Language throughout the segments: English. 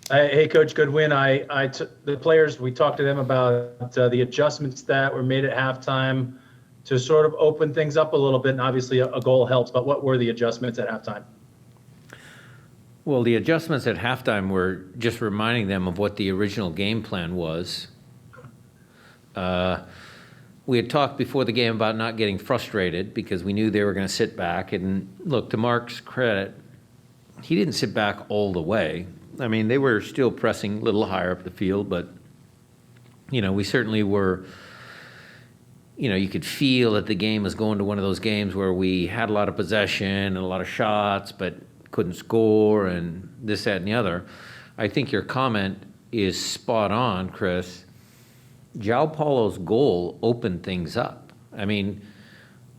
Hey, Coach Goodwin. The players, we talked to them about the adjustments that were made at halftime to sort of open things up a little bit. And obviously, a goal helps. But what were the adjustments at halftime? Well, the adjustments at halftime were just reminding them of what the original game plan was. We had talked before the game about not getting frustrated because we knew they were going to sit back. And look, to Mark's credit, he didn't sit back all the way. I mean, they were still pressing a little higher up the field, but, we certainly were, you could feel that the game was going to one of those games where we had a lot of possession and a lot of shots, but couldn't score and this, that, and the other. I think your comment is spot on, Chris. João Paulo's goal opened things up. I mean,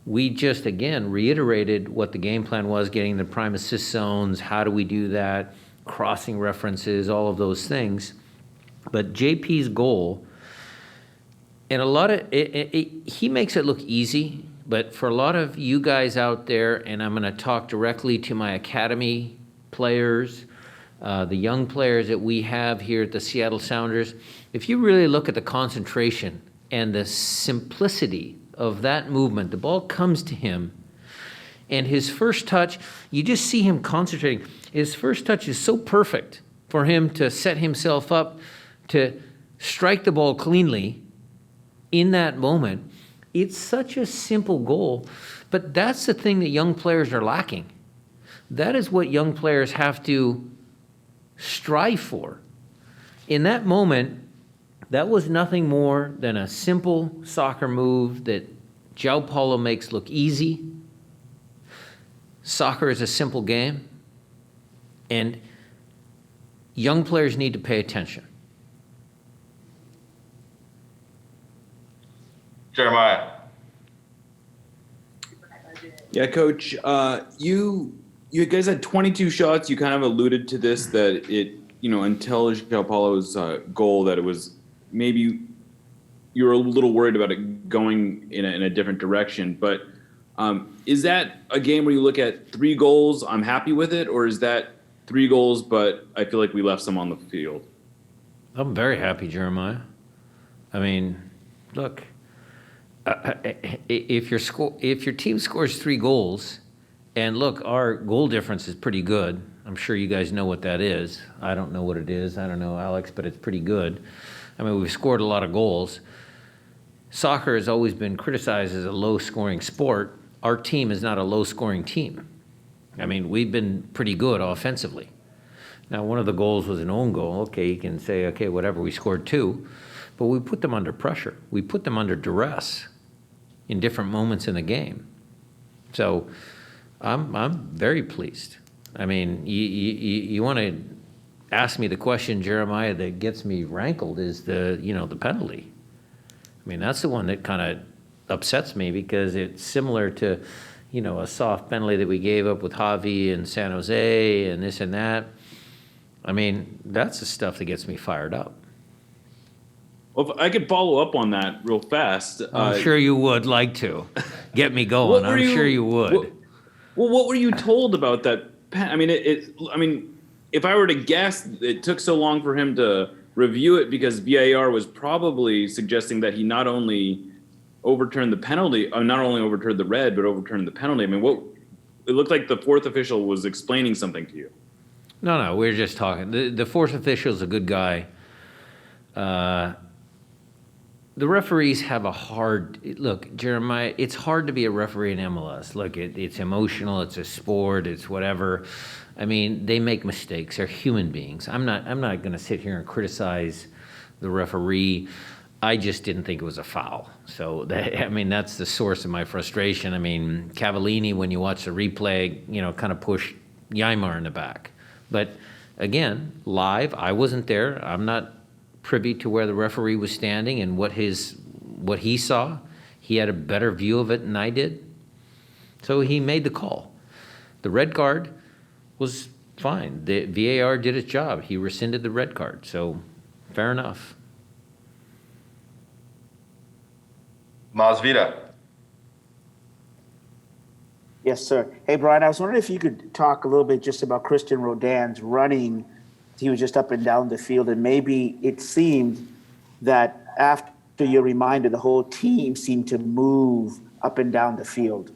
we just, again, reiterated what the game plan was, getting the prime assist zones, how do we do that, crossing references, all of those things. But JP's goal, and a lot of he makes it look easy, but for a lot of you guys out there, and I'm going to talk directly to my academy players, the young players that we have here at the Seattle Sounders, if you really look at the concentration and the simplicity of that movement, the ball comes to him, and his first touch, you just see him concentrating. His first touch is so perfect for him to set himself up to strike the ball cleanly in that moment. It's such a simple goal, but that's the thing that young players are lacking. That is what young players have to strive for. In that moment, that was nothing more than a simple soccer move that João Paulo makes look easy. Soccer is a simple game, and young players need to pay attention. Jeremiah. Yeah, Coach, you guys had 22 shots. You kind of alluded to this, that it, until João Paulo's goal, that it was maybe you were a little worried about it going in a different direction. But is that a game where you look at 3 goals, I'm happy with it, or is that 3 goals, but I feel like we left some on the field? I'm very happy, Jeremiah. I mean, look, if your team scores 3 goals, and look, our goal difference is pretty good. I'm sure you guys know what that is. I don't know what it is. I don't know, Alex, but it's pretty good. I mean, we've scored a lot of goals. Soccer has always been criticized as a low-scoring sport. Our team is not a low-scoring team. I mean, we've been pretty good offensively. Now, one of the goals was an own goal. Okay, you can say, okay, whatever, we scored 2. But we put them under pressure. We put them under duress in different moments in the game. So I'm very pleased. I mean, you want to ask me the question, Jeremiah, that gets me rankled is the penalty. I mean, that's the one that kind of upsets me because it's similar to, a soft penalty that we gave up with Javi and San Jose and this and that. I mean, that's the stuff that gets me fired up. Well, if I could follow up on that real fast. I'm sure you would like to get me going. I'm sure you would. What were you told about that? I mean, if I were to guess, it took so long for him to review it because VAR was probably suggesting that he not only overturned the penalty, not only overturned the red, but overturned the penalty. I mean, it looked like the 4th official was explaining something to you. No, we're just talking. The 4th official is a good guy. The referees have a hard look, Jeremiah. It's hard to be a referee in MLS. Look, it's emotional. It's a sport. It's whatever. I mean, they make mistakes. They're human beings. I'm not going to sit here and criticize the referee. I just didn't think it was a foul. So that's the source of my frustration. I mean, Cavallini, when you watch the replay, kind of pushed Ymar in the back. But again, live, I wasn't there. I'm not privy to where the referee was standing and what he saw. He had a better view of it than I did. So he made the call. The red card was fine. The VAR did its job. He rescinded the red card. So fair enough. Masvida. Yes, sir. Hey, Brian, I was wondering if you could talk a little bit just about Christian Rodin's running he was just up and down the field, and maybe it seemed that after your reminder, the whole team seemed to move up and down the field.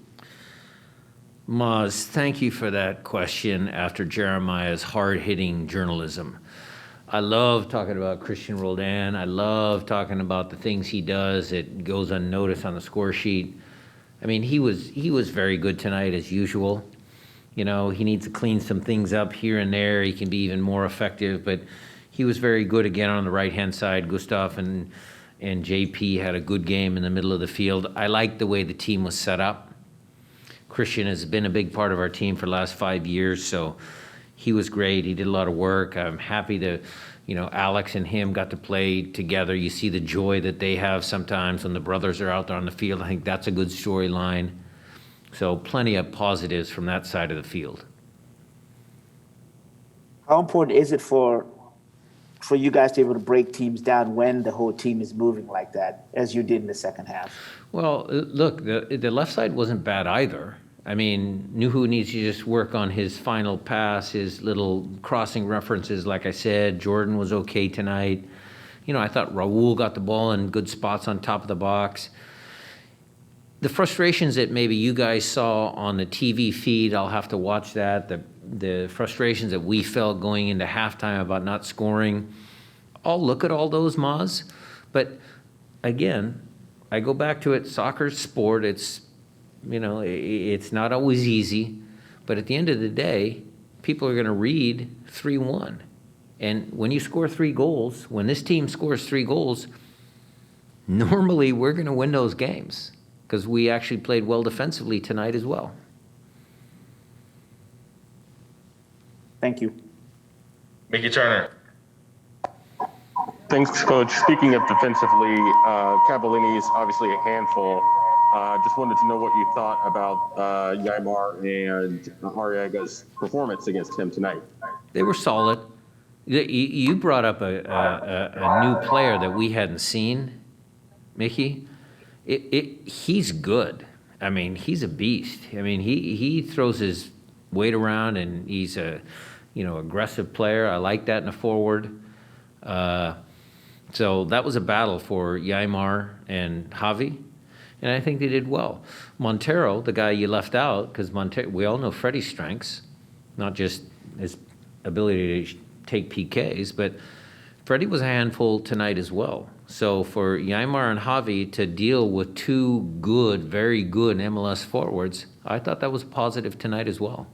Maz, thank you for that question after Jeremiah's hard-hitting journalism. I love talking about Christian Roldan. I love talking about the things he does that goes unnoticed on the score sheet. I mean, he was very good tonight as usual. You know, he needs to clean some things up here and there. He can be even more effective, but he was very good again on the right-hand side. Gustav and JP had a good game in the middle of the field. I like the way the team was set up. Christian has been a big part of our team for the last 5 years, so he was great. He did a lot of work. I'm happy to, Alex and him got to play together. You see the joy that they have sometimes when the brothers are out there on the field. I think that's a good storyline. So plenty of positives from that side of the field. How important is it for you guys to be able to break teams down when the whole team is moving like that, as you did in the second half? Well, look, the left side wasn't bad either. I mean, Nuhu needs to just work on his final pass, his little crossing references. Like I said, Jordan was okay tonight. I thought Raul got the ball in good spots on top of the box. The frustrations that maybe you guys saw on the TV feed, I'll have to watch that. The frustrations that we felt going into halftime about not scoring, I'll look at all those, Maz. But again, I go back to it, soccer's sport. It's not always easy, but at the end of the day, people are going to read 3-1. And when you score 3 goals, when this team scores 3 goals, normally we're going to win those games because we actually played well defensively tonight as well. Thank you. Mickey Turner. Thanks, Coach. Speaking of defensively, Cavallini's obviously a handful. Just wanted to know what you thought about Yaimar and Arriaga's performance against him tonight. They were solid. You brought up a new player that we hadn't seen, Mickey. He's good. I mean, he's a beast. I mean, he throws his weight around, and he's a aggressive player. I like that in a forward. So that was a battle for Yaimar and Javi. And I think they did well. Montero, the guy you left out, because we all know Freddie's strengths, not just his ability to take PKs, but Freddie was a handful tonight as well. So for Yaimar and Javi to deal with 2 good, very good MLS forwards, I thought that was positive tonight as well.